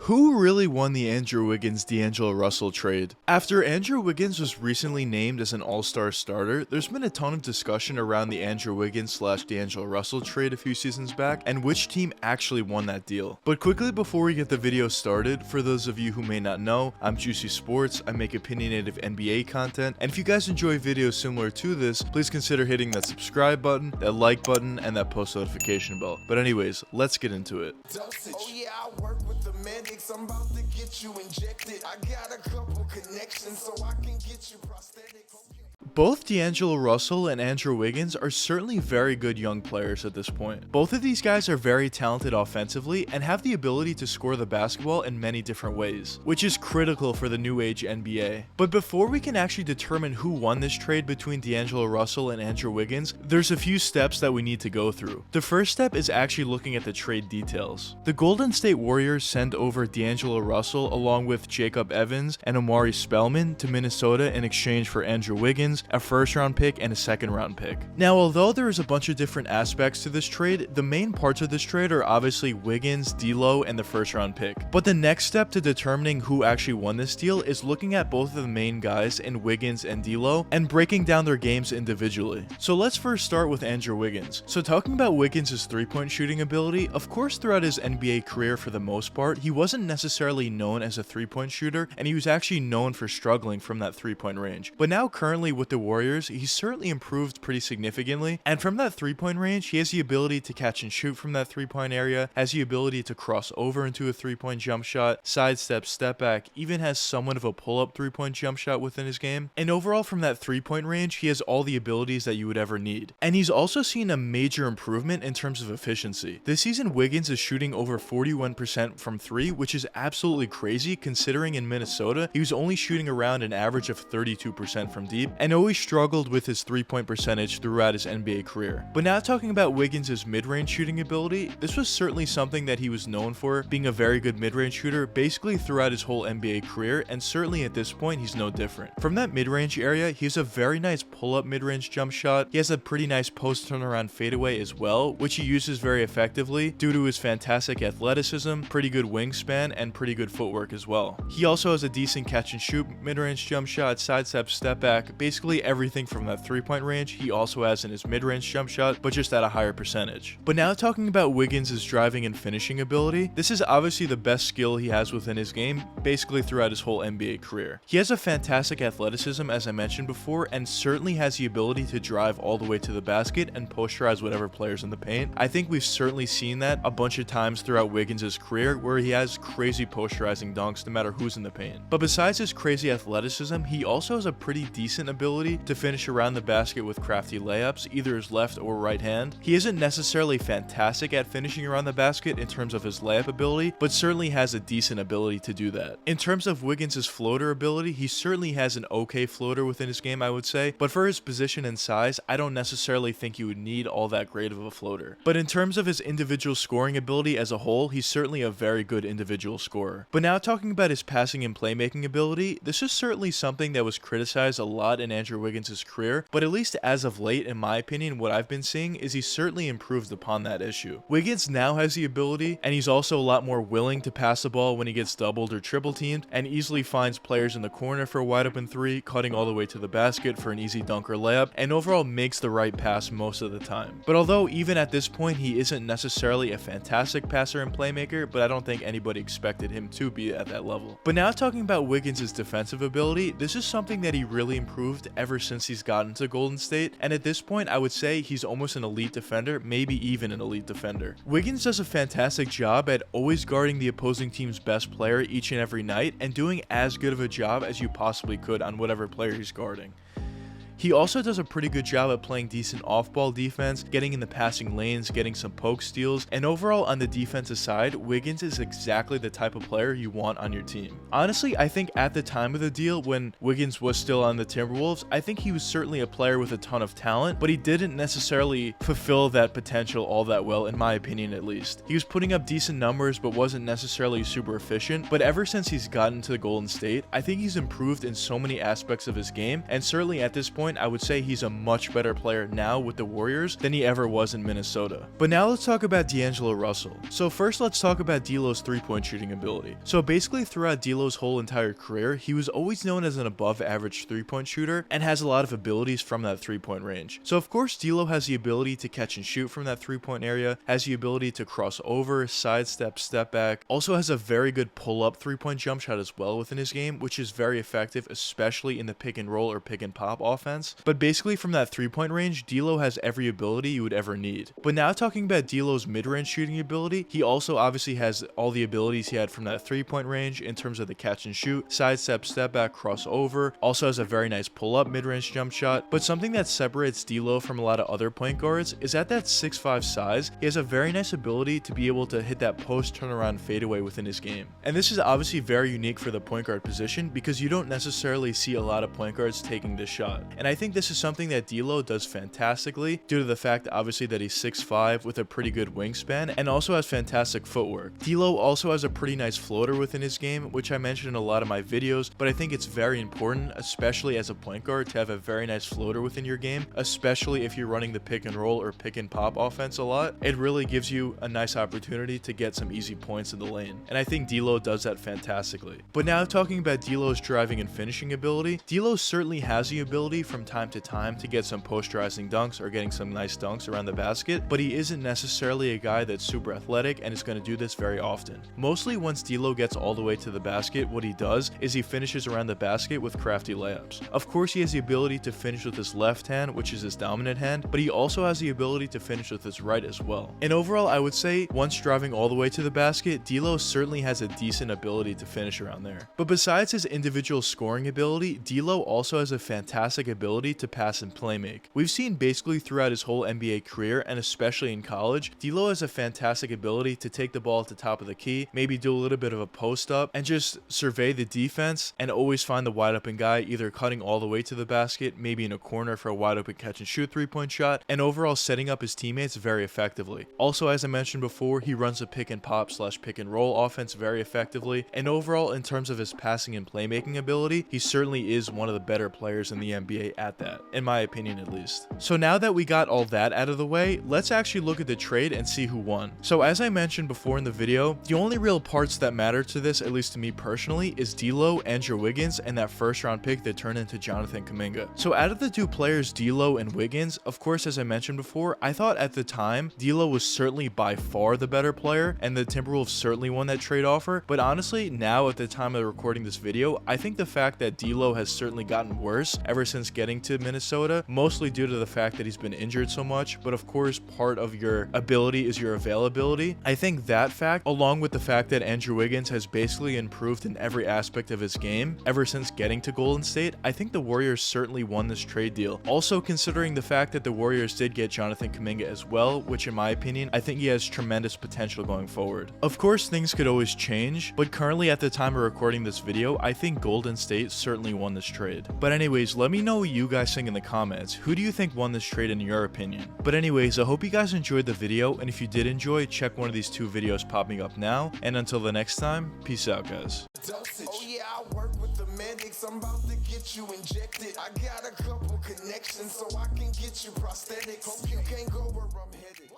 Who really won the Andrew Wiggins-D'Angelo Russell trade? After Andrew Wiggins was recently named as an all-star starter, there's been a ton of discussion around the Andrew Wiggins/D'Angelo Russell trade a few seasons back and which team actually won that deal. But quickly before we get the video started, for those of you who may not know, I'm Juicy Sports, I make opinionated NBA content, and if you guys enjoy videos similar to this, please consider hitting that subscribe button, that like button, and that post notification bell. But anyways, let's get into it. Oh yeah, I work with the medics. I'm about to get you injected. I got a couple connections so I can get you prosthetics. Both D'Angelo Russell and Andrew Wiggins are certainly very good young players at this point. Both of these guys are very talented offensively and have the ability to score the basketball in many different ways, which is critical for the new age NBA. But before we can actually determine who won this trade between D'Angelo Russell and Andrew Wiggins, there's a few steps that we need to go through. The first step is actually looking at the trade details. The Golden State Warriors sent over D'Angelo Russell along with Jacob Evans and Omari Spellman to Minnesota in exchange for Andrew Wiggins, a first round pick, and a second round pick. Now, although there is a bunch of different aspects to this trade, the main parts of this trade are obviously Wiggins, D'Lo, and the first round pick. But the next step to determining who actually won this deal is looking at both of the main guys in Wiggins and D'Lo and breaking down their games individually. So let's first start with Andrew Wiggins. So talking about Wiggins' three-point shooting ability, of course throughout his NBA career for the most part, he wasn't necessarily known as a three-point shooter, and he was actually known for struggling from that three-point range. But now currently with the Warriors, he's certainly improved pretty significantly, and from that three-point range, he has the ability to catch and shoot from that three-point area, has the ability to cross over into a three-point jump shot, sidestep, step back, even has somewhat of a pull-up three-point jump shot within his game, and overall from that three-point range, he has all the abilities that you would ever need. And he's also seen a major improvement in terms of efficiency. This season, Wiggins is shooting over 41% from three, which is absolutely crazy considering in Minnesota, he was only shooting around an average of 32% from deep, and always struggled with his three-point percentage throughout his NBA career. But now talking about Wiggins' mid-range shooting ability, this was certainly something that he was known for, being a very good mid-range shooter basically throughout his whole NBA career, and certainly at this point he's no different. From that mid-range area, he has a very nice pull-up mid-range jump shot, he has a pretty nice post turnaround fadeaway as well, which he uses very effectively due to his fantastic athleticism, pretty good wingspan, and pretty good footwork as well. He also has a decent catch and shoot mid-range jump shot, sidestep, step back, basically everything from that three-point range he also has in his mid-range jump shot, but just at a higher percentage. But now talking about Wiggins' driving and finishing ability, this is obviously the best skill he has within his game, basically throughout his whole NBA career. He has a fantastic athleticism, as I mentioned before, and certainly has the ability to drive all the way to the basket and posterize whatever players in the paint. I think we've certainly seen that a bunch of times throughout Wiggins' career, where he has crazy posterizing dunks no matter who's in the paint. But besides his crazy athleticism, he also has a pretty decent ability to finish around the basket with crafty layups, either his left or right hand. He isn't necessarily fantastic at finishing around the basket in terms of his layup ability, but certainly has a decent ability to do that. In terms of Wiggins' floater ability, he certainly has an okay floater within his game, I would say, but for his position and size, I don't necessarily think he would need all that great of a floater. But in terms of his individual scoring ability as a whole, he's certainly a very good individual scorer. But now talking about his passing and playmaking ability, this is certainly something that was criticized a lot in Andrew Wiggins' career, but at least as of late, in my opinion, what I've been seeing is he's certainly improved upon that issue. Wiggins now has the ability, and he's also a lot more willing to pass the ball when he gets doubled or triple teamed, and easily finds players in the corner for a wide open three, cutting all the way to the basket for an easy dunk or layup, and overall makes the right pass most of the time. But although even at this point he isn't necessarily a fantastic passer and playmaker, but I don't think anybody expected him to be at that level. But now talking about Wiggins' defensive ability, this is something that he really improved ever since he's gotten to Golden State, and at this point I would say he's almost an elite defender, maybe even an elite defender. Wiggins does a fantastic job at always guarding the opposing team's best player each and every night and doing as good of a job as you possibly could on whatever player he's guarding. He also does a pretty good job at playing decent off-ball defense, getting in the passing lanes, getting some poke steals, and overall on the defensive side, Wiggins is exactly the type of player you want on your team. Honestly, I think at the time of the deal, when Wiggins was still on the Timberwolves, I think he was certainly a player with a ton of talent, but he didn't necessarily fulfill that potential all that well, in my opinion at least. He was putting up decent numbers, but wasn't necessarily super efficient, but ever since he's gotten to the Golden State, I think he's improved in so many aspects of his game, and certainly at this point, point, I would say he's a much better player now with the Warriors than he ever was in Minnesota. But now let's talk about D'Angelo Russell. So first let's talk about D'Lo's 3-point shooting ability. So basically throughout D'Lo's whole entire career, he was always known as an above average 3-point shooter and has a lot of abilities from that 3-point range. So of course D'Lo has the ability to catch and shoot from that 3-point area, has the ability to cross over, sidestep, step back, also has a very good pull-up 3-point jump shot as well within his game, which is very effective, especially in the pick and roll or pick and pop offense. But basically from that 3-point range, D'Lo has every ability you would ever need. But now talking about D'Lo's mid-range shooting ability, he also obviously has all the abilities he had from that 3-point range in terms of the catch and shoot, sidestep, step back, crossover, also has a very nice pull-up mid-range jump shot. But something that separates D'Lo from a lot of other point guards is at that 6'5" size, he has a very nice ability to be able to hit that post turnaround fadeaway within his game. And this is obviously very unique for the point guard position because you don't necessarily see a lot of point guards taking this shot. And I think this is something that D'Lo does fantastically due to the fact obviously that he's 6'5" with a pretty good wingspan and also has fantastic footwork. D'Lo also has a pretty nice floater within his game, which I mentioned in a lot of my videos, but I think it's very important, especially as a point guard, to have a very nice floater within your game, especially if you're running the pick and roll or pick and pop offense a lot. It really gives you a nice opportunity to get some easy points in the lane, and I think D'Lo does that fantastically. But now talking about D'Lo's driving and finishing ability, D'Lo certainly has the ability from time to time to get some posterizing dunks or getting some nice dunks around the basket, but he isn't necessarily a guy that's super athletic and is going to do this very often. Mostly once D'Lo gets all the way to the basket, what he does is he finishes around the basket with crafty layups. Of course, he has the ability to finish with his left hand, which is his dominant hand, but he also has the ability to finish with his right as well. And overall, I would say once driving all the way to the basket, D'Lo certainly has a decent ability to finish around there. But besides his individual scoring ability, D'Lo also has a fantastic ability to pass and play make. We've seen basically throughout his whole NBA career, and especially in college, D'Lo has a fantastic ability to take the ball at the top of the key, maybe do a little bit of a post up, and just survey the defense and always find the wide open guy, either cutting all the way to the basket, maybe in a corner for a wide open catch and shoot 3-point shot, and overall setting up his teammates very effectively. Also, as I mentioned before, he runs a pick and pop / pick and roll offense very effectively, and overall in terms of his passing and playmaking ability, he certainly is one of the better players in the NBA at that, in my opinion at least. So now that we got all that out of the way, let's actually look at the trade and see who won. So as I mentioned before in the video, the only real parts that matter to this, at least to me personally, is D'Lo, Andrew Wiggins, and that first round pick that turned into Jonathan Kuminga. So out of the two players, D'Lo and Wiggins, of course, as I mentioned before, I thought at the time D'Lo was certainly by far the better player, and the Timberwolves certainly won that trade offer. But honestly, now at the time of recording this video, I think the fact that D'Lo has certainly gotten worse ever since getting to Minnesota, mostly due to the fact that he's been injured so much, but of course part of your ability is your availability. I think that fact, along with the fact that Andrew Wiggins has basically improved in every aspect of his game ever since getting to Golden State, I think the Warriors certainly won this trade deal. Also considering the fact that the Warriors did get Jonathan Kuminga as well, which in my opinion, I think he has tremendous potential going forward. Of course, things could always change, but currently at the time of recording this video, I think Golden State certainly won this trade. But anyways, let me know what you guys think in the comments. Who do you think won this trade in your opinion? But anyways, I hope you guys enjoyed the video, and if you did enjoy, check one of these two videos popping up now, and until the next time, peace out guys. Oh yeah, I work with the medics. I'm about to get you injected. I got a couple connections so I can get you prosthetic. Hope you can't go where I'm headed.